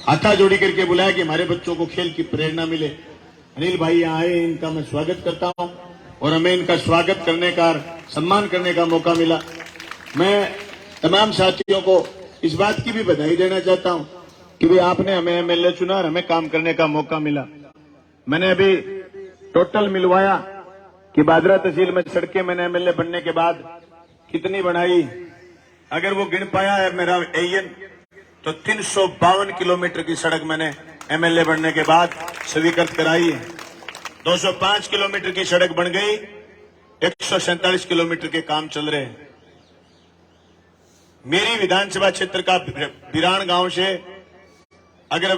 हाथा जोड़ी करके बुलाया कि हमारे बच्चों को खेल की प्रेरणा मिले। अनिल भाई यहाँ आए, इनका मैं स्वागत करता हूं और हमें इनका स्वागत करने का, सम्मान करने का मौका मिला। मैं तमाम साथियों को इस बात की भी बधाई देना चाहता हूं कि भाई आपने हमें एमएलए चुना और हमें काम करने का मौका मिला। मैंने अभी टोटल मिलवाया कि बादरा तहसील में सड़कें मैंने एमएलए बनने के बाद कितनी बनाई। अगर वो गिन पाया है मेरा एएन तो 352 किलोमीटर की सड़क मैंने एमएलए बनने के बाद स्वीकृत कराई है। 205 किलोमीटर की सड़क बन गई, 147 किलोमीटर के काम चल रहे हैं। मेरी विधानसभा क्षेत्र का बिरान गांव से अगर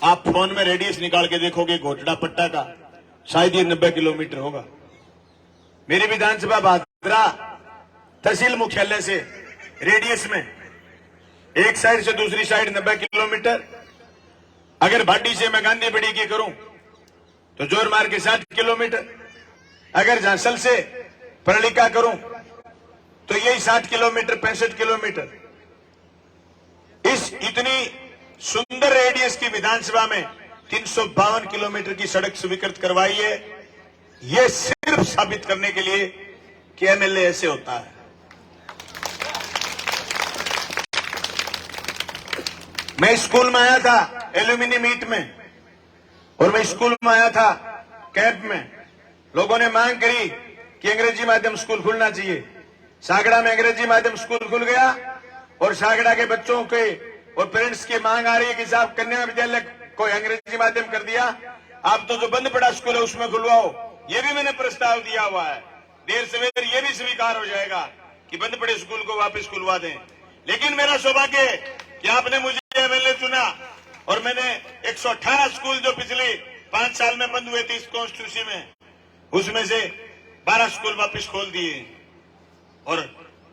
आप फोन में रेडियस निकाल के देखोगे घोटड़ा पट्टा का, शायद ये 90 किलोमीटर होगा। मेरी विधानसभा बादरा तहसील मुख्यालय से रेडियस में एक साइड से दूसरी साइड 90 किलोमीटर। अगर भाटी से मैं गांधी बड़ी की करूं तो जोर मार के 60 किलोमीटर। अगर झांसल से परलिका करूं तो यही 60 किलोमीटर, 65 किलोमीटर। इस इतनी सुंदर रेडियस की विधानसभा में 352 किलोमीटर की सड़क स्वीकृत करवाई है। यह सिर्फ साबित करने के लिए कि एमएलए ऐसे होता है। मैं स्कूल में आया था एल्यूमिनी मीट में, और मैं स्कूल में आया था कैंप में। लोगों ने मांग करी कि अंग्रेजी माध्यम स्कूल खुलना चाहिए। सागड़ा में अंग्रेजी माध्यम स्कूल खुल गया और सागड़ा के बच्चों के और पेरेंट्स की मांग आ रही है कि साहब कन्या विद्यालय को अंग्रेजी माध्यम कर दिया, आप तो जो बंद पड़ा स्कूल है उसमें खुलवाओ। ये भी मैंने प्रस्ताव दिया हुआ है। देर सवेर ये भी स्वीकार हो जाएगा कि बंद पड़े स्कूल को वापस खुलवा दें। लेकिन मेरा सौभाग्य है कि आपने मुझे एमएलए चुना और मैंने 118 स्कूल जो पिछले 5 साल में बंद हुए थे इस कॉन्स्टिट्यूंसी में, उसमें से 12 स्कूल वापस खोल दिए और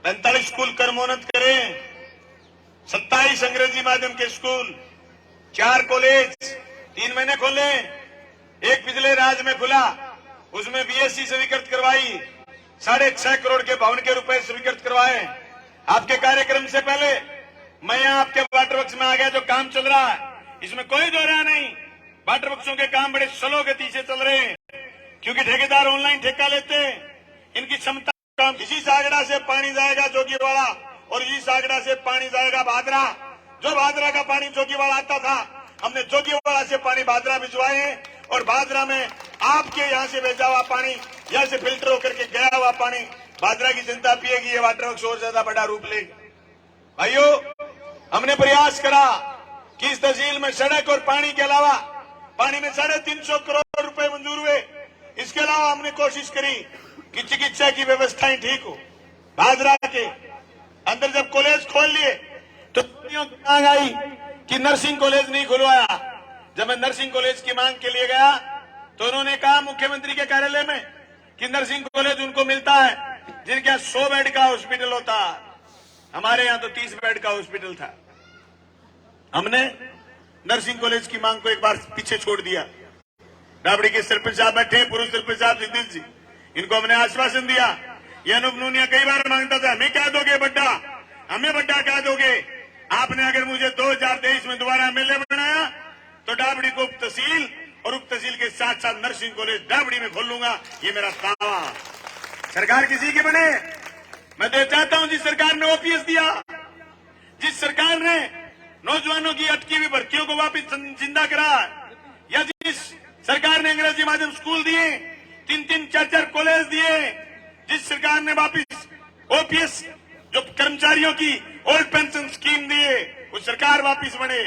45 स्कूल कर्मोन्नत करें। 27 अंग्रेजी माध्यम के स्कूल, 4 कॉलेज 3 महीने खोले। एक पिछले राज्य में खुला, उसमें बीएससी स्वीकृत करवाई। 6.5 करोड़ के भवन के रुपए स्वीकृत करवाए। आपके कार्यक्रम से पहले मैं यहां आपके वाटर वर्क्स में आ गया। जो काम चल रहा है इसमें कोई दो राय नहीं, वाटर वर्क्सों के काम बड़े स्लो गति से चल रहे हैं क्योंकि ठेकेदार ऑनलाइन ठेका लेते हैं। इनकी क्षमता काम, इसी सागड़ा से पानी जाएगा जोगीवाड़ा और इसी सागड़ा से पानी जाएगा भादरा। जो भादरा का पानी जोगीवाड़ा आता था, हमने जोगीवाड़ा से पानी भादरा भिजवाए हैं और भादरा में आपके यहां से भेजा हुआ पानी, यहां से फिल्टर होकर के गया हुआ पानी भादरा की जनता पिएगी। ये वाटर वर्क्स और ज्यादा बड़ा रूप लेगा। भाइयों, हमने प्रयास करा कि इस तहसील में सड़क और पानी के अलावा पानी में 350 करोड़ रुपए मंजूर हुए। इसके अलावा हमने कोशिश करी कि चिकित्सा की व्यवस्थाएं ठीक हो। भादरा के अंदर जब कॉलेज खोल लिए तो मांग आई कि नर्सिंग कॉलेज नहीं खुलवाया। जब मैं नर्सिंग कॉलेज की मांग के लिए गया तो उन्होंने कहा मुख्यमंत्री के कार्यालय में कि नर्सिंग कॉलेज उनको मिलता है जिनके यहाँ 100 बेड का हॉस्पिटल होता है। हमारे यहां तो 30 बेड का हॉस्पिटल था। हमने नर्सिंग कॉलेज की मांग को एक बार पीछे छोड़ दिया। डाबड़ी के सरपंच साहब बैठे, पूर्व सरपंच साहब जगदीश जी, इनको हमने आश्वासन दिया। ये अनूप नूनिया कई बार मांगता था, हमें क्या दोगे बड्डा, हमें बड्डा क्या दोगे। आपने अगर मुझे 2023 में दोबारा एमएलए बनाया तो डाबड़ी को उप तहसील और उप तहसील के साथ साथ नर्सिंग कॉलेज डाबड़ी में खोल लूंगा। ये मेरा दावा। सरकार किसी की बने, मैं तो चाहता हूं जिस सरकार ने ओपीएस दिया, जिस सरकार ने नौजवानों की अटकी हुई भर्तियों को वापस जिंदा करा, या जिस सरकार ने अंग्रेजी माध्यम स्कूल दिए, 3-3, 4-4 कॉलेज दिए, जिस सरकार ने वापस ओपीएस जो कर्मचारियों की ओल्ड पेंशन स्कीम दिए, उस सरकार वापस बने।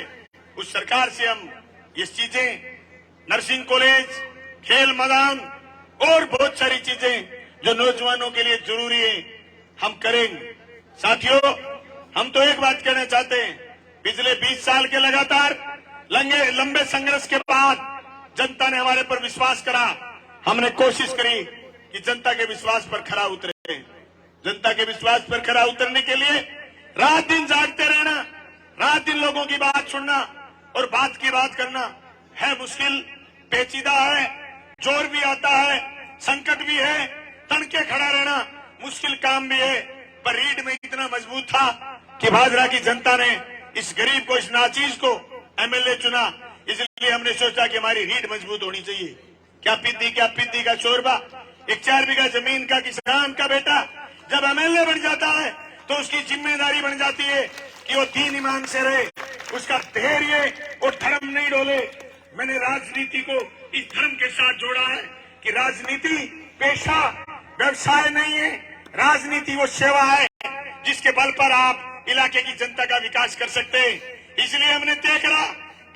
उस सरकार से हम ये चीजें, नर्सिंग कॉलेज, खेल मैदान और बहुत सारी चीजें जो नौजवानों के लिए जरूरी है, हम करेंगे। साथियों, हम तो एक बात कहना चाहते हैं, पिछले 20 साल के लगातार लंबे संघर्ष के बाद जनता ने हमारे पर विश्वास करा। हमने कोशिश करी कि जनता के विश्वास पर खरा उतरे। जनता के विश्वास पर खरा उतरने के लिए रात दिन जागते रहना, रात दिन लोगों की बात सुनना और बात की बात करना है मुश्किल, पेचीदा है, जोर भी आता है, संकट भी है, तन के खड़ा रहना मुश्किल काम भी है। पर रीढ़ में इतना मजबूत था कि भादरा की जनता ने इस गरीब को, इस नाचीज को एमएलए चुना, इसलिए हमने सोचा कि हमारी रीढ़ मजबूत होनी चाहिए। क्या पीती का शोरबा। एक 4 बीघा जमीन का किसान का बेटा जब एमएलए बन जाता है तो उसकी जिम्मेदारी बन जाती है कि वो दीन ईमान से रहे, उसका धैर्य और धर्म नहीं डोले। मैंने राजनीति को इस धर्म के साथ जोड़ा है कि राजनीति पेशा व्यवसाय नहीं है, राजनीति वो सेवा है जिसके बल पर आप इलाके की जनता का विकास कर सकते हैं। इसलिए हमने तय करा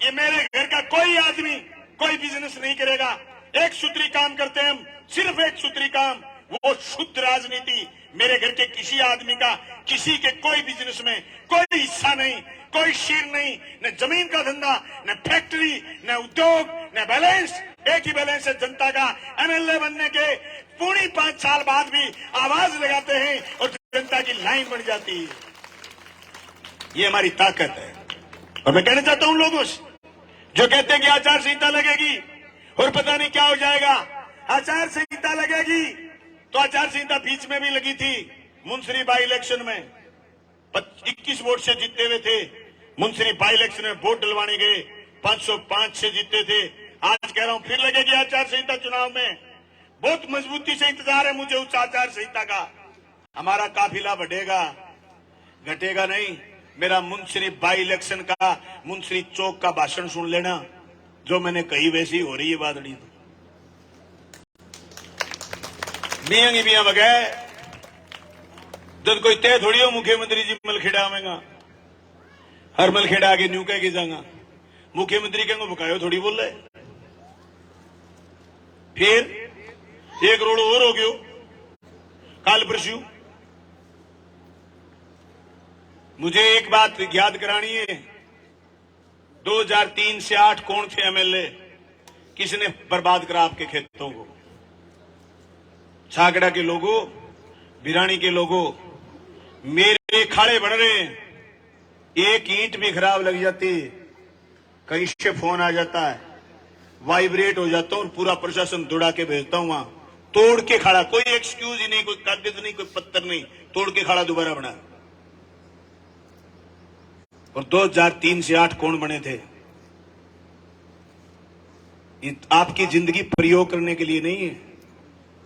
कि मेरे घर का कोई आदमी कोई बिजनेस नहीं करेगा, एक सूत्री काम करते हैं हम, सिर्फ एक सूत्री काम, वो शुद्ध राजनीति। मेरे घर के किसी आदमी का किसी के कोई बिजनेस में कोई हिस्सा नहीं, कोई शेयर नहीं, न जमीन का धंधा, न फैक्ट्री, न उद्योग, न बैलेंस। एक ही बैलेंस है जनता का। एमएलए बनने के पूरी 5 साल बाद भी आवाज लगाते हैं और जनता की लाइन बन जाती है। ये हमारी ताकत है। और मैं कहना चाहता हूं लोगों से जो कहते हैं कि आचार संहिता लगेगी और पता नहीं क्या हो जाएगा। आचार संहिता लगेगी तो आचार संहिता बीच में भी लगी थी। मुंसरी बाई इलेक्शन में 21 वोट से जीते हुए थे। मुंसरी बाई इलेक्शन में वोट डलवाने गए, 505 से जीते थे। आज कह रहा हूं फिर लगेगी आचार संहिता चुनाव में। बहुत मजबूती से इंतजार है मुझे उस आचार संहिता का। हमारा काफिला बढ़ेगा, घटेगा नहीं। मेरा मुंसरी बाई इलेक्शन का मुंसरी चौक का भाषण सुन लेना, जो मैंने कही वैसी हो रही है बादड़ी। तो मियांगी मियां बगैर जब कोई तय थोड़ी हो मुख्यमंत्री जी मलखेड़ा आवेगा, हर मलखेड़ा आगे न्यू कह के जाऊंगा मुख्यमंत्री कहेंगे बुकायो थोड़ी बोल रहे। फिर 1 करोड़ और हो गयो काल परसों। मुझे एक बात याद करानी है, 2003 से 8 कौन थे एमएलए, किसने बर्बाद करा आपके खेतों को? छागड़ा के लोगों, बिरानी के लोगों। मेरे खाड़े बढ़ रहे हैं, एक ईंट भी खराब लग जाती, कहीं से फोन आ जाता है, वाइब्रेट हो जाता हूं और पूरा प्रशासन दौड़ा के भेजता हूं वहां, तोड़ के खड़ा। कोई एक्सक्यूज ही नहीं, कोई कागज नहीं, कोई पत्थर नहीं, तोड़ के खड़ा दोबारा बना। और 2003 से 8 कौन बने थे? आपकी जिंदगी प्रयोग करने के लिए नहीं है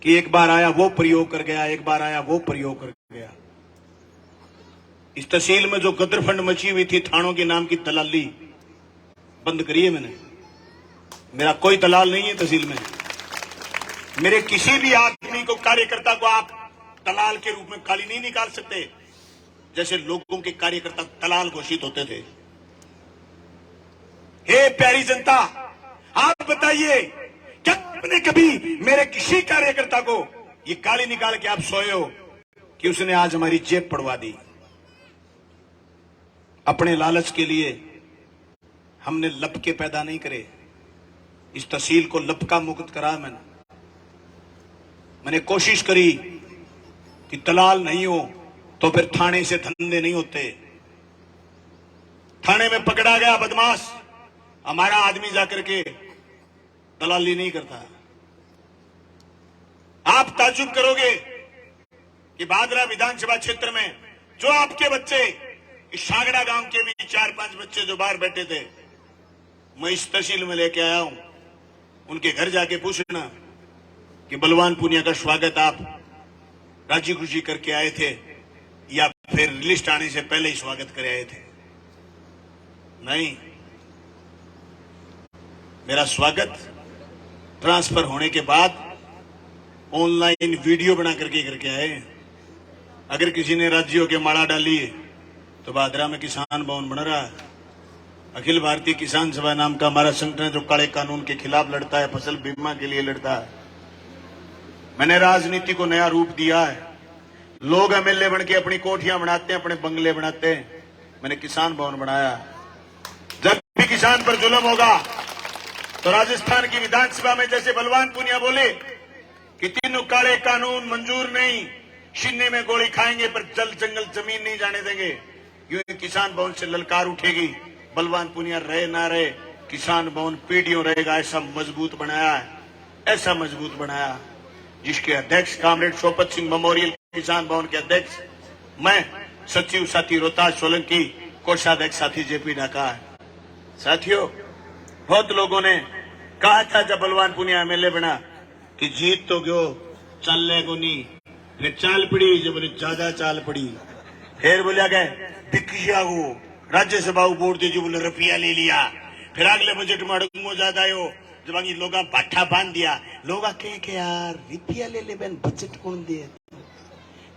कि एक बार आया वो प्रयोग कर गया, एक बार आया वो प्रयोग कर गया। इस तहसील में जो गदर फंड मची हुई थी, थानों के नाम की दलाली बंद करी है मैंने। मेरा कोई दलाल नहीं है तहसील में। मेरे किसी भी आदमी को, कार्यकर्ता को आप दलाल के रूप में खाली नहीं निकाल सकते, जैसे लोगों के कार्यकर्ता दलाल घोषित होते थे। हे प्यारी जनता, आप बताइए क्या आपने कभी मेरे किसी कार्यकर्ता को ये गाली निकाल के आप सोए हो कि उसने आज हमारी जेब पड़वा दी? अपने लालच के लिए हमने लपके पैदा नहीं करे। इस तहसील को लपका मुक्त करा मैंने कोशिश करी कि दलाल नहीं हो तो फिर थाने से धंधे नहीं होते। थाने में पकड़ा गया बदमाश, हमारा आदमी जाकर के दलाली नहीं करता। आप ताज्जुब करोगे कि भादरा विधानसभा क्षेत्र में जो आपके बच्चे, इस शागड़ा गांव के भी 4-5 बच्चे जो बाहर बैठे थे, मैं इस तहसील में लेके आया हूं। उनके घर जाके पूछना कि बलवान पुनिया का स्वागत आप राजी खुशी करके आए थे या फिर लिस्ट आने से पहले ही स्वागत कर आए थे? नहीं, मेरा स्वागत ट्रांसफर होने के बाद ऑनलाइन वीडियो बना करके आए। अगर किसी ने राज्यों के माला डाली है तो भादरा में किसान भवन बन रहा है। अखिल भारतीय किसान सभा नाम का हमारा संगठन जो काले कानून के खिलाफ लड़ता है, फसल बीमा के लिए लड़ता है। मैंने राजनीति को नया रूप दिया है। लोग एमएलए बन के अपनी कोठियां बनाते हैं, अपने बंगले बनाते हैं, मैंने किसान भवन बनाया। जब भी किसान पर जुल्म होगा तो राजस्थान की विधानसभा में जैसे बलवान पुनिया बोले कि तीनों काले कानून मंजूर नहीं, सीने में गोली खाएंगे पर जल जंगल जमीन नहीं जाने देंगे, यूं किसान भवन से ललकार उठेगी। बलवान पुनिया रहे ना रहे, किसान भवन पीढ़ियों रहेगा। ऐसा मजबूत बनाया है, ऐसा मजबूत बनाया, जिसके अध्यक्ष कामरेड शोपत सिंह मेमोरियल किसान भवन के अध्यक्ष मैं, सचिव साथी रोहतास सोलंकी, कोषाध्यक्ष साथी जेपी ढाका है। साथियों, बहुत लोगों ने कहा था जब बलवान पुनिया एमएलए बना कि जीत तो गयो, चलने को नहीं। फिर चाल पड़ी, जब बोले ज्यादा चाल पड़ी। फिर बोलिया गए बिकिया वो राज्यसभा वोट दे, जो बोले रुपया ले लिया। फिर अगले बजट में अड़ंगो ज्यादा आयो, जब आगे लोग बाठा बांध दिया। लोग कहे के यार रुपया ले ले बहन, बजट कौन दे?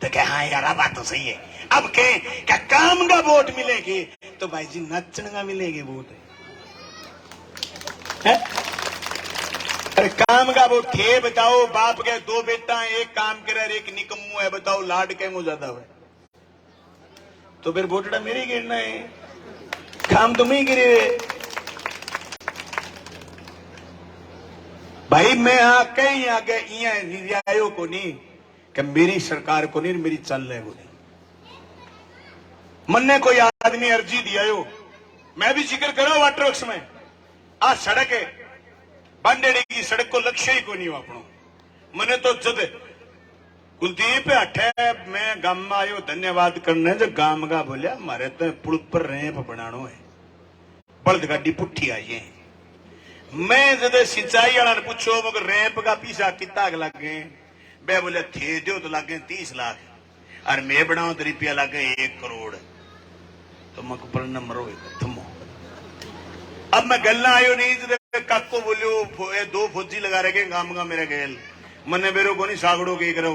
तो क्या हाँ यार बात तो सही है। अब कहे क्या काम का वोट मिलेगी? तो भाई जी नचने का मिलेगी वोट है? अरे काम का वोट थे बताओ। बाप के दो बेटा है, एक काम करे एक निकम्मू है। बताओ लाड के मुंह ज्यादा है तो फिर वोटड़ा मेरे ही गिरना है, काम तुम ही गिरे हुए। भाई मैं कहीं आगे रियायो को नहीं कि मेरी सरकार को नहीं, मेरी चल रहे को नहीं। मन ने कोई आदमी अर्जी दिया हो, मैं भी जिक्र करो वाटर वर्क्स में आ सड़क है बांडेड़ी की सड़क को लक्ष्य ही को नहीं हो अपनो। मने तो जद कुलदीप अठे मैं गांव में आयो धन्यवाद करने, जो गांव का बोलिया मारे तो पुल पर रैंप बनानो है, बल्द गाड़ी पुट्ठी आई है। मैं जब सिंचाई वाला ने पूछो मगर रैंप का पीछा कितना लगे, मैं बोले थे दो तो लगे 30 लाख और मैं बनाऊ तो रुपया लगे 1 करोड़। तो मैं पर नंबर हो थमो। अब मैं गलना आयो नहीं, काको बोलियो ये 2 फौजी लगा रखे गांव का मेरे गैल। मने मेरे को नहीं सागड़ो के करो,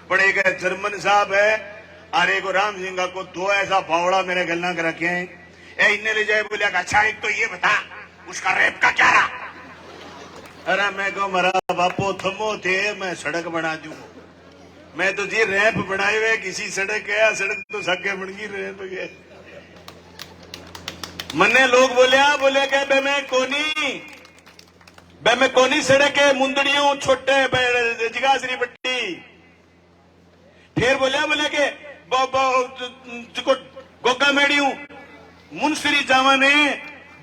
पर एक जर्मन साहब है और एक राम सिंह को 2 ऐसा फावड़ा मेरे गलना कर रखे हैं। इन्हें ले जाए बोलिया अच्छा एक तो ये बता उसका रेप का क्या रहा? अरे मैं कहूं मरा बापो थमो थे, मैं सड़क बना दू। मैं तो जी रैप बनाए हुए किसी सड़क है, सड़क तो सके बन गई रैप के। मन्ने लोग बोले के बे मैं कोनी सड़क है मुंदड़ियों छोटे जिगासरी पट्टी। फिर बोले के गोगा मेड़ियों मुंसरी जावाने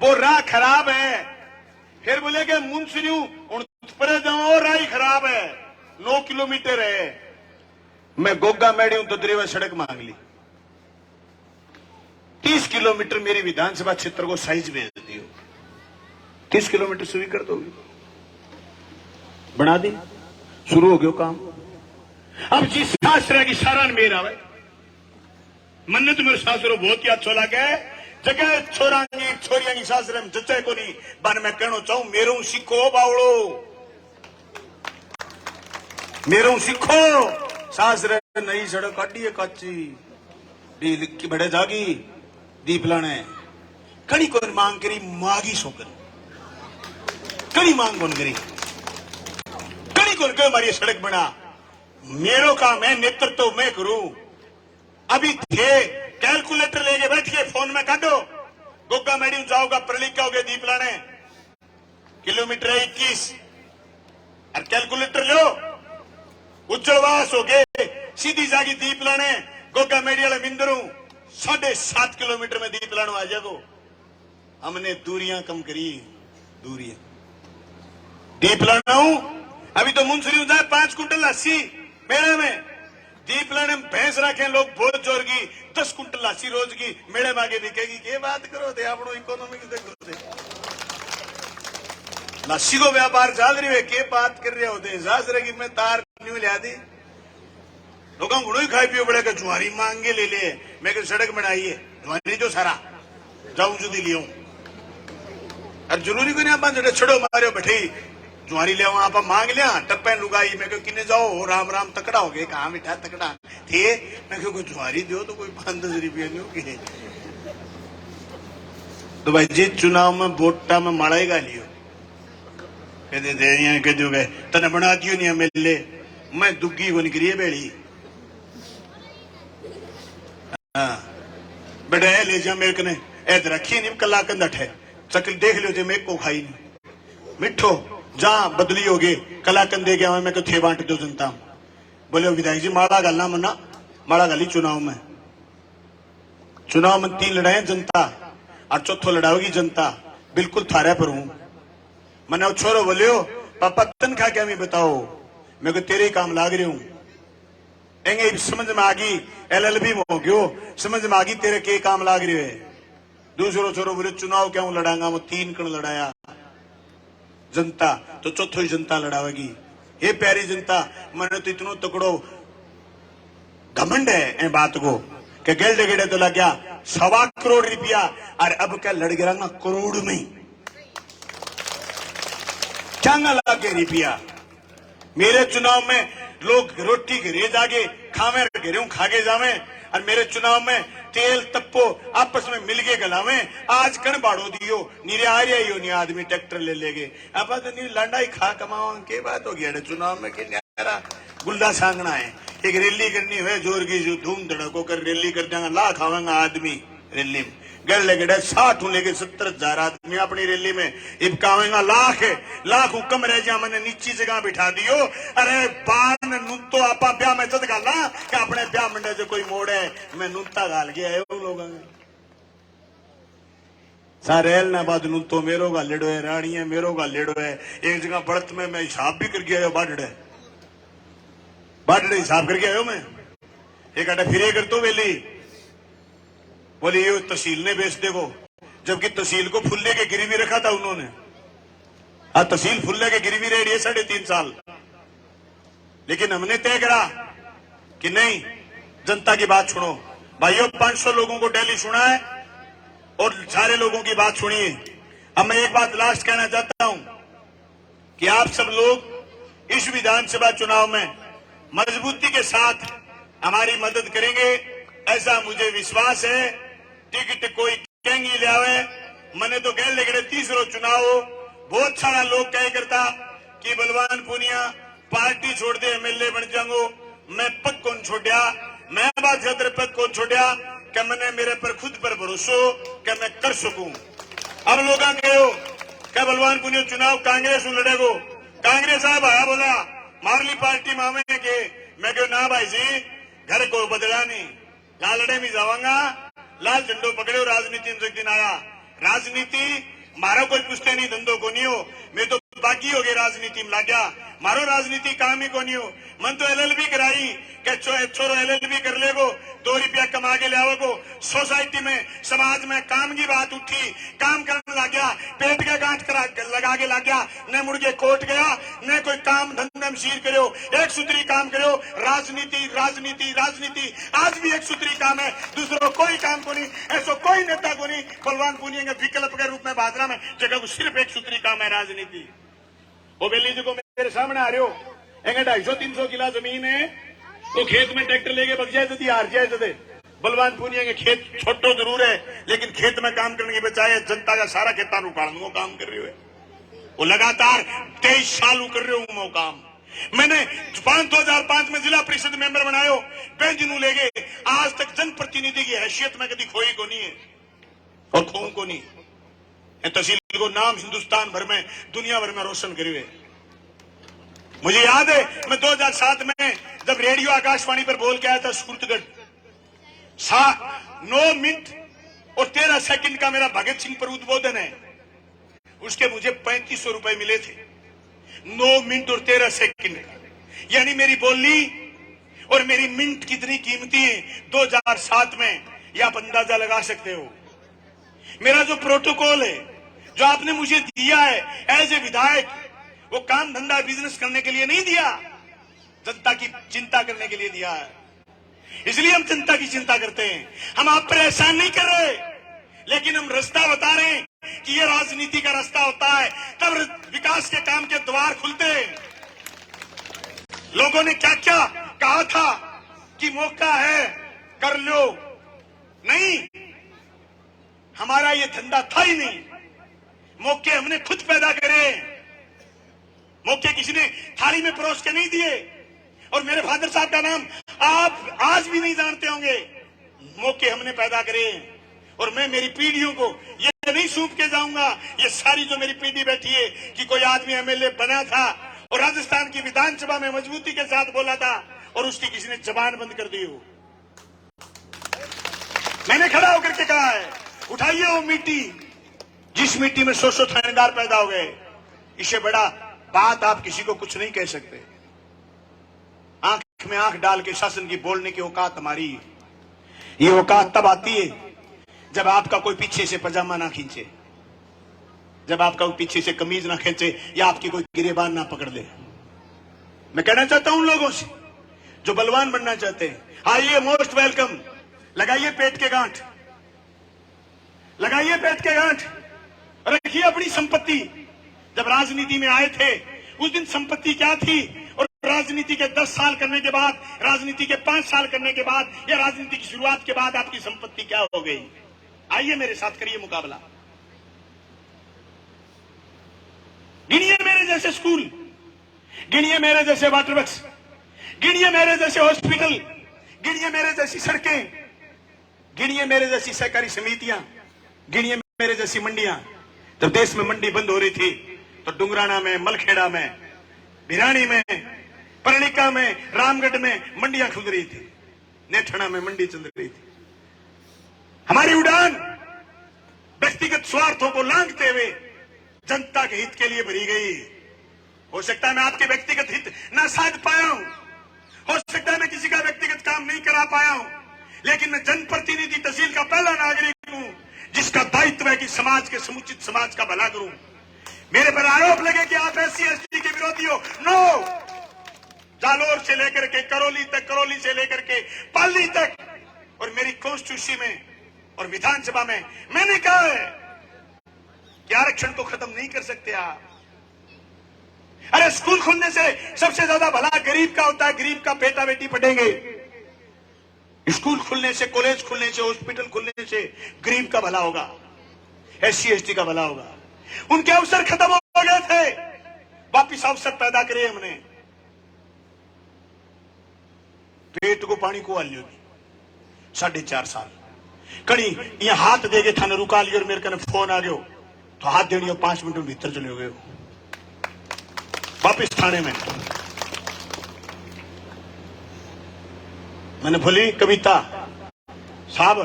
वो राह खराब है। फिर बोले के मुंसरियों पर जाओ राह खराब है, 9 किलोमीटर है। मैं गोगा मेड़ियों तो दरेवा सड़क मांग ली, 30 किलोमीटर मेरी विधानसभा क्षेत्र को साइज भेज दियो, 30 किलोमीटर स्वीकृत होगी, बना दी, शुरू हो गयो काम। अब जिस शास्त्र की सारान मेरा है मन तो मेरे शास्त्रों बहुत ही अच्छा लगे। जगह छोरिया की शास्त्र में जचे को नहीं बन। मैं कहना चाहूं मेरू सीखो बावड़ो, मेरू सीखो। शास्त्र नई सड़क काटी है काची डी लिखी बड़े जागी दीप लाने कड़ी को मांग करी मागी सोकर कड़ी मांग कौन करी कड़ी कौन क्यों हमारी सड़क बना। मेरो काम है नेतृत्व मैं करूं। अभी थे कैलकुलेटर लेके बैठिए फोन में काटो गोगा मेडियम जाओगा प्रलिका हो गए दीप लाने किलोमीटर 21 और कैलकुलेटर लो उज्जवलवास हो गए सीधी जागी दीप लाने गोगा मेडी वाले मिंदरू 7.5 किलोमीटर में दीप लाने आ जाओ। हमने दूरियां कम करी, दूरियां दीप लाना हूं। अभी तो मुंसरी जाए 5 कुंटल लस्सी मेले में दीप लाने में भैंस रखे लोग बहुत जोर की 10 कुंटल लस्सी रोज की मेले में आगे बिकेगी। के बात करो थे आप इकोनॉमी देखो थे लस्सी को व्यापार चल रही है के बात कर रहे होते सासरे की मैं तार न्यू लिया दी लोगों गुड़ो ही खाई पियो बड़े का जुआरी मांगे ले ले मैं सड़क बनाई है जुआरी जो सारा जाऊं जुदी लियो और जरूरी को नहीं आप छड़ो मारे बैठे जुआरी ले आप मांग लिया टप्पे लुगाई मैं क्यों किन्ने जाओ राम राम तकड़ा हो गए कहा मिठा तकड़ा थे मैं क्यों जुआरी दो तो कोई 5-10 रुपये नहीं होगी। तो भाई जी चुनाव में वोटा में माड़ेगा लियो कहते दे कह जो गए तने बना दियो नहीं मिले मैं दुग्गी को निकली है बेड़ी हाँ बेटा ले जा मेरे कने ऐद रखी नहीं कला कंदठ है चकल देख लियो थे मैं को खाई नहीं मिठो जा बदली हो गई कला कंदे गया मैं को थे बांट दो जनता बोले विधायक जी माड़ा गल ना मना माड़ा गल ही चुनाव में 3 लड़ाए जनता और चौथो लड़ाओगी जनता बिल्कुल थारे पर हूं। मैंने छोरो बोलियो पापा तनखा क्या मैं बताओ मैं को तेरे ही काम लाग रही हूं एंगे समझ में आ गई LLB में हो गयो समझ में आ गई तेरे के काम लाग रही है दूसरो छोरो बोले चुनाव क्यों लड़ांगा, मैं 3 कण लड़ाया जनता, तो चौथो ही जनता लड़ावेगी। ये प्यारी जनता, मैंने तो इतनो तकड़ो घमंड है ए बात को कि गेल्डे गेड़े तो लग गया 1.25 करोड़ रुपया, और अब क्या लड़ गिरा करोड़ में, क्या लग गया रुपया। मेरे चुनाव में लोग रोटी घरे जाके खावे, घरे खाके जावे, और मेरे चुनाव में तेल तप्पो आपस में मिल के गलावे। आज कण बाड़ो दियो नीरे आ रही हो नहीं आदमी ट्रैक्टर ले लेगे, अब तो नहीं लंडाई खा कमाओ के बात हो गया चुनाव में कि न्यारा गुल्ला सांगना है। एक रैली करनी है जोर की, जो धूम धड़को कर रैली कर देंगे, लाख आवेंगे आदमी रैली में, गड़ लेके 60 लेके 70,000 आदमी अपनी रैली में इबकावेंगा, लाख हुक्म रह जा, मैंने नीची जगह बिठा दियो। अरे बान नून तो आपा ब्याह में चद गाला कि अपने ब्याह मंडे से कोई मोड़ है, मैं नूनता गाल गया है लोग सारेल ना बाद नून तो मेरो का लेडो है, रानी है मेरो का लेडो है। एक जगह बढ़त में मैं हिसाब भी कर गया बाढ़ हिसाब करके आयो मैं, एक आटा फिरे कर तो वेली बोली ये तहसील ने बेच देखो, जबकि तहसील को फुल्ले के गिरवी रखा था उन्होंने। तहसील फुल्ले के गिरवी रह रही है 3.5 साल, लेकिन हमने तय करा कि नहीं, जनता की बात सुनो भाइयों। 500 लोगों को डेली सुना है और सारे लोगों की बात सुनिए। अब मैं एक बात लास्ट कहना चाहता हूं कि आप सब लोग इस विधानसभा चुनाव में मजबूती के साथ हमारी मदद करेंगे, ऐसा मुझे विश्वास है। टिकट कोई कहेंगी लियावे, मैंने तो कह लेकिन तीसरो चुनाव हो, बहुत सारा लोग कह करता कि बलवान पूनिया पार्टी छोड़ दे एमएलए बन जाऊंगो। मैं पद कौन छोड़िया, मैं बात खतर पद कौन छोड़िया कि मैंने मेरे पर खुद पर भरोसो कि मैं कर सकूं। अब लोग कहो क्या बलवान पुनिया चुनाव कांग्रेस लड़ेगो, कांग्रेस साहब आया बोला मारली पार्टी मामे के, मैं क्यों ना भाई जी घर को बदला नहीं, लालड़े में जावांगा, लाल झंडो पकड़े राजनीति में दिन आया। राजनीति मारो कोई पुछते नहीं, धंधो को नहीं हो, मैं तो बाकी हो गए राजनीति में लाग्या, मारो राजनीति काम ही को नहीं हो। मन तो एलएलबी कराई कि छोरो एलएलबी कर लेगो, 2 रुपया कमा के लियावगो। सोसाइटी में समाज में काम की बात उठी, काम करने लग गया, पेट का गांठ लगा के लग गया, न मुड़ के कोर्ट गया, न कोई काम धंधे में शीर करो, एक सूत्री काम करो। राजनीति राजनीति राजनीति आज भी एक सूत्री काम है, दूसरों कोई काम को नहीं, ऐसा कोई नेता को नहीं। बलवान पुनिया के विकल्प के रूप में भादरा में जगह सिर्फ एक सूत्री काम है राजनीति। वो बेली जी को मेरे सामने आ रहे हो, 250-300 किला जमीन है, तो खेत में ट्रैक्टर लेके बग जाए थे, हार जाए थे। बलवान पूनिया के खेत छोटो जरूर है, लेकिन खेत में काम करने के बजाय जनता का सारा खेता उखाड़ने को काम कर रहे हो। वो लगातार 23 साल कर रहे हूं मैं काम। मैंने 2005 में जिला परिषद मेंबर बनायो, बेंजनू लेके आज तक जनप्रतिनिधि की हैसियत में कभी खोई को नहीं है और खोऊ को नहीं। तहसील को नाम हिंदुस्तान भर में दुनिया भर में रोशन करे। मुझे याद है मैं 2007 में जब रेडियो आकाशवाणी पर बोल के आया था सुरतगढ़, 9 मिनट और 13 सेकंड का मेरा भगत सिंह पर उद्बोधन है, उसके मुझे 3500 रुपए मिले थे। 9 मिनट और 13 सेकंड का, यानी मेरी बोली और मेरी मिनट कितनी कीमती है 2007 में, ये आप अंदाजा लगा सकते हो। मेरा जो प्रोटोकॉल है जो आपने मुझे दिया है एज ए विधायक, वो काम धंधा बिजनेस करने के लिए नहीं दिया, जनता की चिंता करने के लिए दिया है। इसलिए हम जनता की चिंता करते हैं, हम आप पर एहसान नहीं कर रहे, लेकिन हम रास्ता बता रहे हैं कि ये राजनीति का रास्ता होता है, तब विकास के काम के द्वार खुलते हैं। लोगों ने क्या क्या कहा था कि मौका है कर लो, नहीं, हमारा ये धंधा था ही नहीं। मौके हमने खुद पैदा करे, मौके किसी ने थाली में परोस के नहीं दिए। और मेरे फादर साहब का नाम आप आज भी नहीं जानते होंगे, मौके हमने पैदा करे। और मैं मेरी पीढ़ियों को ये नहीं सौंप के जाऊंगा, ये सारी जो मेरी पीढ़ी बैठी है, कि कोई आदमी एमएलए बना था और राजस्थान की विधानसभा में मजबूती के साथ बोला था और उसकी किसी ने जबान बंद कर दी हो। मैंने खड़ा होकर के कहा है, उठाइए वो मिट्टी जिस मिट्टी में 100 थानेदार पैदा हो गए। इससे बड़ा बात आप किसी को कुछ नहीं कह सकते। आंख में आंख डाल के शासन की बोलने की औकात हमारी है। ये औकात तब आती है जब आपका कोई पीछे से पजामा ना खींचे, जब आपका कोई पीछे से कमीज ना खींचे, या आपकी कोई गिरेबान ना पकड़ ले। मैं कहना चाहता हूं उन लोगों से जो बलवान बनना चाहते हैं, आइए, मोस्ट वेलकम। लगाइए पेट के गांठ, लगाइए पेट के गांठ, रखिए अपनी संपत्ति। जब राजनीति में आए थे उस दिन संपत्ति क्या थी, और राजनीति के 10 साल करने के बाद, राजनीति के 5 साल करने के बाद, या राजनीति की शुरुआत के बाद आपकी संपत्ति क्या हो गई। आइए मेरे साथ करिए मुकाबला। गिनिए मेरे जैसे स्कूल, गिनिए मेरे जैसे वाटर वर्क्स, गिनिए मेरे जैसे हॉस्पिटल, गिनिए मेरे जैसी सड़कें, गिनिए मेरे जैसी सहकारी समितियां, गिनिए मेरे जैसी मंडियां। जब देश में मंडी बंद हो रही थी तो डुंगराना में, मलखेड़ा में, भिरानी में, पर्णिका में, रामगढ़ में मंडियां खुल रही थी, नेठना में मंडी चल रही थी। हमारी उड़ान व्यक्तिगत स्वार्थों को लांघते हुए जनता के हित के लिए भरी गई। हो सकता है मैं आपके व्यक्तिगत हित ना साध पाया हूं, हो सकता है मैं किसी का व्यक्तिगत काम नहीं करा पाया हूं, लेकिन मैं जनप्रतिनिधि तहसील का पहला नागरिक हूं जिसका दायित्व है कि समाज के समुचित समाज का भला करूं। मेरे पर आरोप लगे कि आप SC/ST के विरोधी हो, नो। जालोर से लेकर के करौली तक, करौली से लेकर के पाली तक, और मेरी कॉन्स्टिट्यूंसी में और विधानसभा में मैंने कहा है कि आरक्षण को खत्म नहीं कर सकते आप। अरे स्कूल खुलने से सबसे ज्यादा भला गरीब का होता है, गरीब का बेटा बेटी पढ़ेंगे। स्कूल खुलने से, कॉलेज खुलने से, हॉस्पिटल खुलने से गरीब का भला होगा, SC/ST का भला होगा। उनके अवसर खत्म हो गए थे, वापिस अवसर पैदा करे हमने। पेट को पानी को आलियो 4.5 साल कड़ी ये हाथ देगे थाने रुका लियो, और मेरे कने फोन आ गयो तो हाथ देनी 5 मिनट में भीतर चले गए वापिस थाने में। मैंने बोली कविता साहब,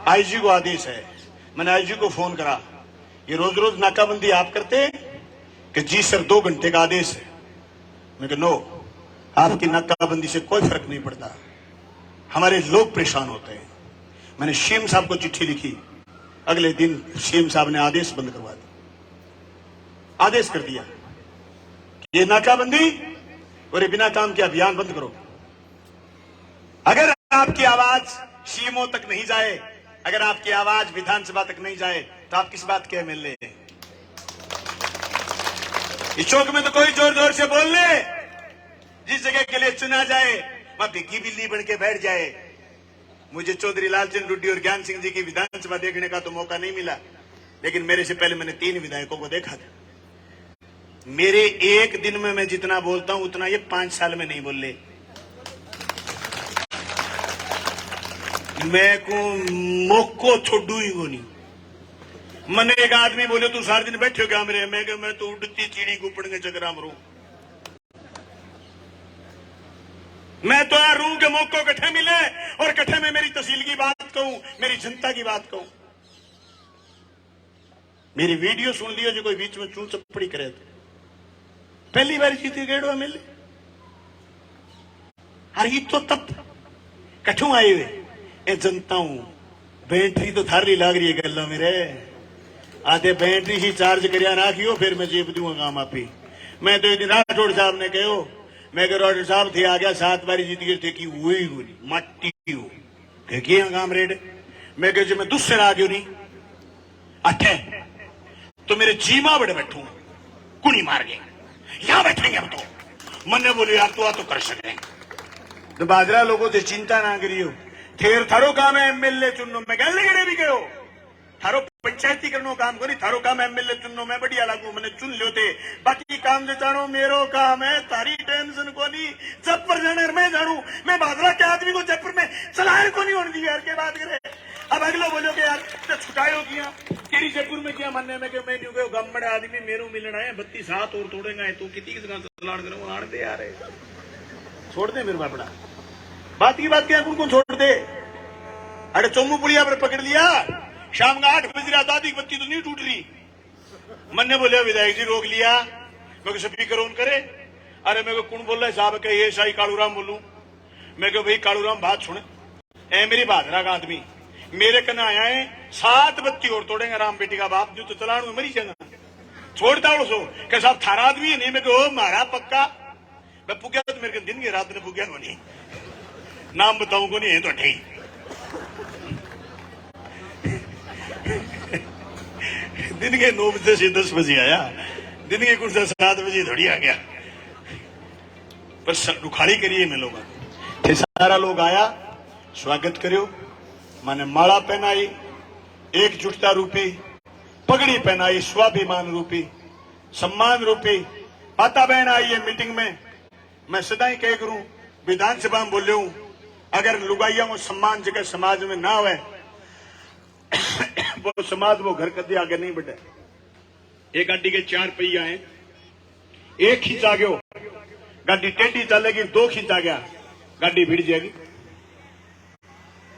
IG को आदेश है। मैंने IG को फोन करा, ये रोज रोज नाकाबंदी आप करते हैं? कि जी सर, 2 घंटे का आदेश है। मैं कहा नो, आपकी नाकाबंदी से कोई फर्क नहीं पड़ता, हमारे लोग परेशान होते हैं। मैंने सीएम साहब को चिट्ठी लिखी, अगले दिन सीएम साहब ने आदेश बंद करवा दिया, आदेश कर दिया कि ये नाकाबंदी और ये बिना काम के अभियान बंद करो। अगर आपकी आवाज सीएमओ तक नहीं जाए, अगर आपकी आवाज विधानसभा तक नहीं जाए, तो आप किस बात के MLA हैं? इस चौक में तो कोई जोर जोर से बोल ले, जिस जगह के लिए चुना जाए वहां भिग्गी बिल्ली बन के बैठ जाए। मुझे चौधरी लालचंद रुड्डी और ज्ञान सिंह जी की विधानसभा देखने का तो मौका नहीं मिला, लेकिन मेरे से पहले मैंने 3 विधायकों को देखा था। मेरे एक दिन में मैं जितना बोलता हूं उतना ये 5 साल में नहीं बोल ले। मैं को मोको छोड़ू ही को नहीं। मैंने एक आदमी बोले तू सारे दिन बैठे हो क्या मेरे? मैं तो उड़ती चिड़ी गुपड़ के चकरा मरू। मैं तो यार रू के मौकों कट्ठे मिले और कट्ठे में मेरी तहसील की बात कहूं, मेरी जनता की बात कहूं। मेरी वीडियो सुन लियो जो कोई बीच में चूल चपड़ी करे तो पहली बार जीती गेड़ो मिले। अरे तो तब कठू आए हुए ए जनता हूं, बैटरी तो थारी लाग रही है गल्ला मेरे। आधे बैटरी ही चार्ज करिया राखियो, फिर मैं जेब दूंगा काम आपी। मैं तो एक दिन राठौड़ साहब ने कहो, मैं राठौड़ साहब थे आ गया 7 बारी जीत गए थे कि वही गोली मट्टी हो क्या काम रेड। मैं कह मैं दूसरे आ गयो नहीं अठे तो मेरे जीमा बड़े बैठू कुणी मार गए, यहां बैठेंगे हम तो। मन ने बोले यार तू आ तो कर सके तो बाजरा लोगों से चिंता ना करियो, थेर थारो काम है MLA चुनो। मैं गल गड़े भी गयो थारो पंचायती करनो काम करी, थारो काम MLA चुनो, मैं बढ़िया लागू, मैंने चुन लियो थे। बाकी काम जो जानो मेरो काम है, तारी टेंशन को नहीं। जयपुर जाने मैं जानू, मैं बाजरा के आदमी को जयपुर में चलाए को नहीं होने दी यार के बात करे। अब अगलो बोलो कि यार तो छुटायो किया तेरी जयपुर में किया मनने में कि मैं नहीं गयो गम बड़े आदमी मेरो मिलना है 32 हाथ और तोड़ेगा तू कितनी चलान करो आड़ दे यार छोड़ दे मेरे बापड़ा। बात की बात क्या उनको छोड़ दे। अरे चोमू पुलिया पर पकड़ लिया, शाम का 8 बज रहा, दादी की बत्ती तो नहीं टूट रही। मन ने बोले विधायक जी रोक लिया, मैं स्पीकर ऑन करे। अरे मेरे को कौन बोल रहा है साहब के ये शाही कालूराम बोलू। मैं भाई कालूराम बात सुने, ए मेरी बादरा का आदमी मेरे कने आया है 7 बत्ती और तोड़ेंगे राम बेटी का बाप, जो तो चलाणू मरी जाना छोड़ता हूं सो क्या साहब थारा आदमी है नहीं, मैं कहो मारा पक्का मैं पुग्या तो मेरे दिन की रात ने पुग्या को नहीं, नाम बताऊं को नहीं है तो ठीक। दिन के 9 बजे से 10 बजे आया, दिन के कुछ 7 बजे थोड़ी आ गया, पर रुखाड़ी करिए मैं लोग सारा लोग आया, स्वागत करो, माने माला पहनाई, एकजुटता रूपी पगड़ी पहनाई, स्वाभिमान रूपी सम्मान रूपी माता बहन आई है मीटिंग में। मैं सदा ही कह करूं, विधानसभा में बोले हूं, अगर लुगाइया को सम्मान जगह समाज में ना हो वो समाज वो घर कदे आगे नहीं बढ़े। एक गाड़ी के 4 पहिया हैं, एक खींचा गयो गाड़ी टेढ़ी चलेगी, 2 खींचा गया गाड़ी भिड़ जाएगी।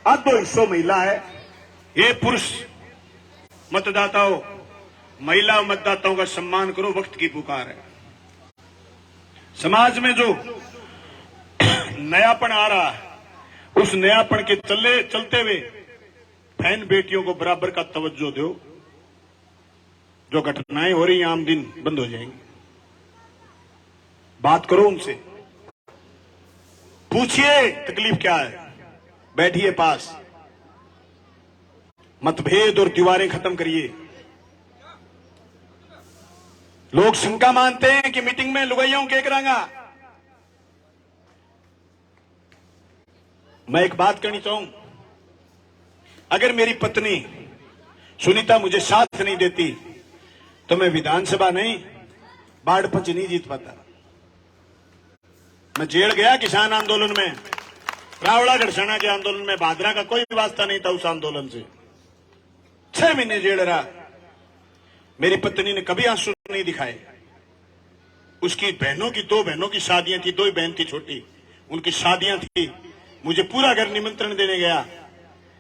आधो हिस्सों महिला है, ये पुरुष मतदाताओं, महिला मतदाताओं का सम्मान करो, वक्त की पुकार है। समाज में जो नयापन आ रहा है, उस नयापन के चलते हुए बहन बेटियों को बराबर का तवज्जो दो। जो घटनाएं हो रही आम दिन बंद हो जाएंगी, बात करो उनसे, पूछिए तकलीफ क्या है, बैठिए पास, मतभेद और दीवारें खत्म करिए। लोग शंका मानते हैं कि मीटिंग में लुगाइयों के करांगा। मैं एक बात कहनी चाहूं, अगर मेरी पत्नी सुनीता मुझे साथ नहीं देती तो मैं विधानसभा नहीं बाढ़ पंच नहीं जीत पाता। मैं जेल गया किसान आंदोलन में, रावड़ा गढ़सना के आंदोलन में, भादरा का कोई वास्ता नहीं था उस आंदोलन से, 6 महीने जेल रहा। मेरी पत्नी ने कभी आंसू नहीं दिखाए। उसकी बहनों की 2 बहनों की शादियां थी, 2 ही बहन थी छोटी, उनकी शादियां थी। मुझे पूरा घर निमंत्रण देने गया।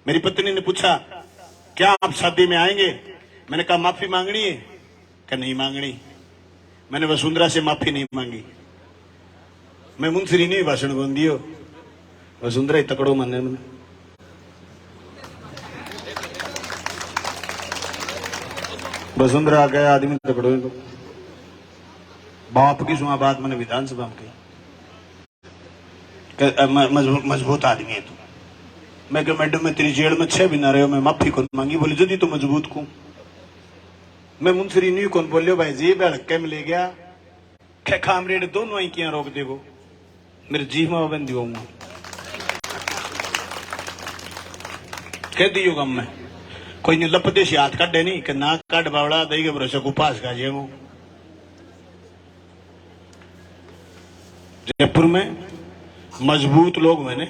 मेरी पत्नी ने पूछा क्या आप शादी में आएंगे? मैंने कहा माफी मांगनी है? क्या नहीं मांगनी। मैंने वसुंधरा से माफी नहीं मांगी। मैं मुंसरी नहीं भाषण बोल दियो, वसुंधरा ही तकड़ो माने मैंने। वसुंधरा गया आदमी तकड़ो तो बाप की सुना बात मैंने विधानसभा में कही, मजबूत आदमी है तू। मैं कहा मैडम मैं तेरी जेल में 6 महीना रहे हो, मैं माफी कौन मांगी? बोले जदी तो मजबूत को। मैं मुंसरी नहीं कौन बोलियो भाई जी, हड़के में ले गया खे खामरेड दोनों ही किया रोक देगो, मेरे जीव में बंदी होऊंगा कह दियो गम में कोई नहीं लपते से हाथ काटे नहीं कि नाक काट बावड़ा दई के भरोसे को पास का जेगो। जयपुर में मजबूत लोग मैंने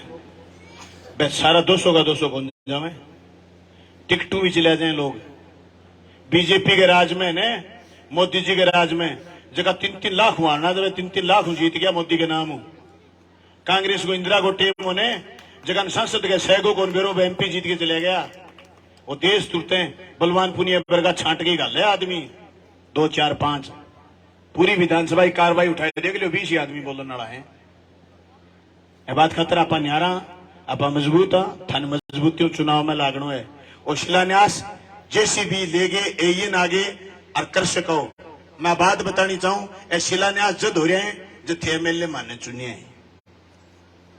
सारा 200 का 200 कौन जावे, टिकटू भी चले जाए लोग। बीजेपी के राज में ने मोदी जी के राज में जगह 3-3 लाख मारना जब 3-3 लाख जीत गया मोदी के नाम। कांग्रेस को इंदिरा को टीम होने जगह संसद के 6 को कौन बेरो एमपी जीत के चले गया। वो देश तुरते हैं बलवान पुनिया बरगा छांट के गल है आदमी 2 4 5 पूरी विधानसभा की कार्रवाई उठाई देख लो 20 आदमी बोलने वाला है। बात खतरा आप न्यारा आप मजबूत थाने मजबूती चुनाव में लागनो है। और शिलान्यास जैसी भी लेगे एन आगे और कर सको। मैं बात बतानी चाहूं, ए शिलान्यास जद हो रहे हैं जो थे एमएलए माने चुने हैं,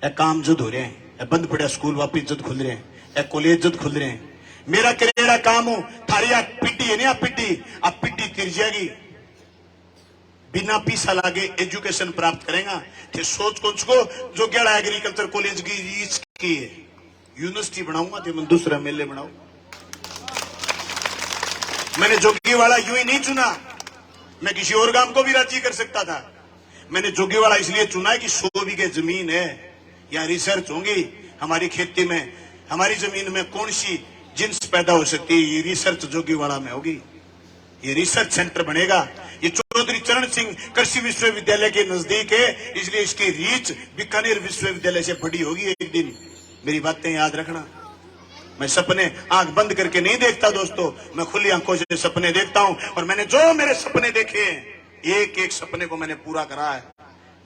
ए काम जद हो रहे हैं, ए बंद पड़ा स्कूल वापिस जद खुल रहे हैं, ए कॉलेज जद खुल रहे हैं। मेरा करेड़ा काम हो थारी आप पिट्टी है नहीं, आप पिट्टी तिर जाएगी। बिना पैसा लागे एजुकेशन प्राप्त करेगा थे सोच कुछ को जो गया एग्रीकल्चर कॉलेज की रीच की है यूनिवर्सिटी बनाऊंगा तो मैं दूसरा एमएलए बनाऊ। मैंने जोगीवाड़ा यूं ही नहीं चुना, मैं किसी और गांव को भी राजी कर सकता था। मैंने जोगीवाड़ा इसलिए चुना है कि 100 बीघे जमीन है, या रिसर्च होंगी हमारी खेती में, हमारी जमीन में कौन सी जिन्स पैदा हो सकती है, ये रिसर्च जोगीवाड़ा में होगी। ये रिसर्च सेंटर बनेगा। ये चौधरी चरण सिंह कृषि विश्वविद्यालय के नजदीक है, इसलिए इसकी रीच बीकानेर विश्वविद्यालय से बड़ी होगी एक दिन। मेरी बातें याद रखना। मैं सपने आंख बंद करके नहीं देखता दोस्तों, मैं खुली आंखों से सपने देखता हूं। और मैंने जो मेरे सपने देखे हैं, एक एक सपने को मैंने पूरा करा है।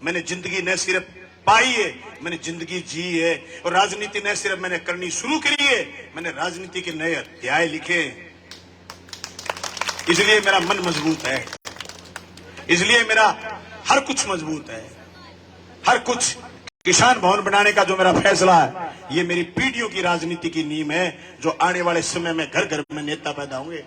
मैंने जिंदगी न सिर्फ पाई है, मैंने जिंदगी जी है। और राजनीति न सिर्फ मैंने करनी शुरू करी है, मैंने राजनीति के नए अध्याय लिखे। इसलिए मेरा मन मजबूत है, इसलिए मेरा हर कुछ मजबूत है, हर कुछ। किसान भवन बनाने का जो मेरा फैसला है, ये मेरी पीढ़ियों की राजनीति की नींव है, जो आने वाले समय में घर घर में नेता पैदा होंगे।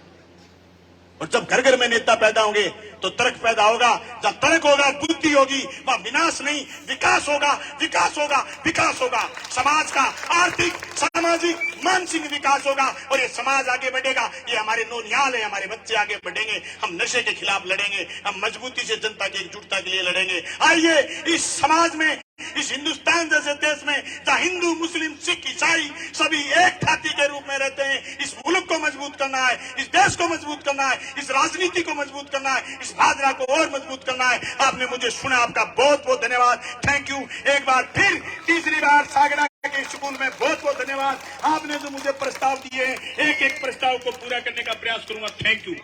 और जब घर घर में नेता पैदा होंगे तो तर्क पैदा होगा। जब तर्क होगा, बुद्धि होगी, वह विनाश नहीं विकास होगा, विकास होगा, विकास होगा। समाज का आर्थिक, सामाजिक, मानसिक विकास होगा और ये समाज आगे बढ़ेगा। ये हमारे नौनिहाल है, हमारे बच्चे आगे बढ़ेंगे। हम नशे के खिलाफ लड़ेंगे, हम मजबूती से जनता की एकजुटता के लिए लड़ेंगे। आइए इस समाज में, इस हिंदुस्तान जैसे देश में जहां हिंदू, मुस्लिम, सिख, ईसाई सभी एक छाती के रूप में रहते हैं, इस मुल्क को मजबूत करना है, इस देश को मजबूत करना है, इस राजनीति को मजबूत करना है, इस भावना को और मजबूत करना है। आपने मुझे सुना, आपका बहुत बहुत धन्यवाद। Thank you. एक बार फिर, तीसरी बार सागरा के स्कूल में बहुत बहुत धन्यवाद। आपने जो मुझे प्रस्ताव दिए, एक एक प्रस्ताव को पूरा करने का प्रयास करूंगा। Thank you.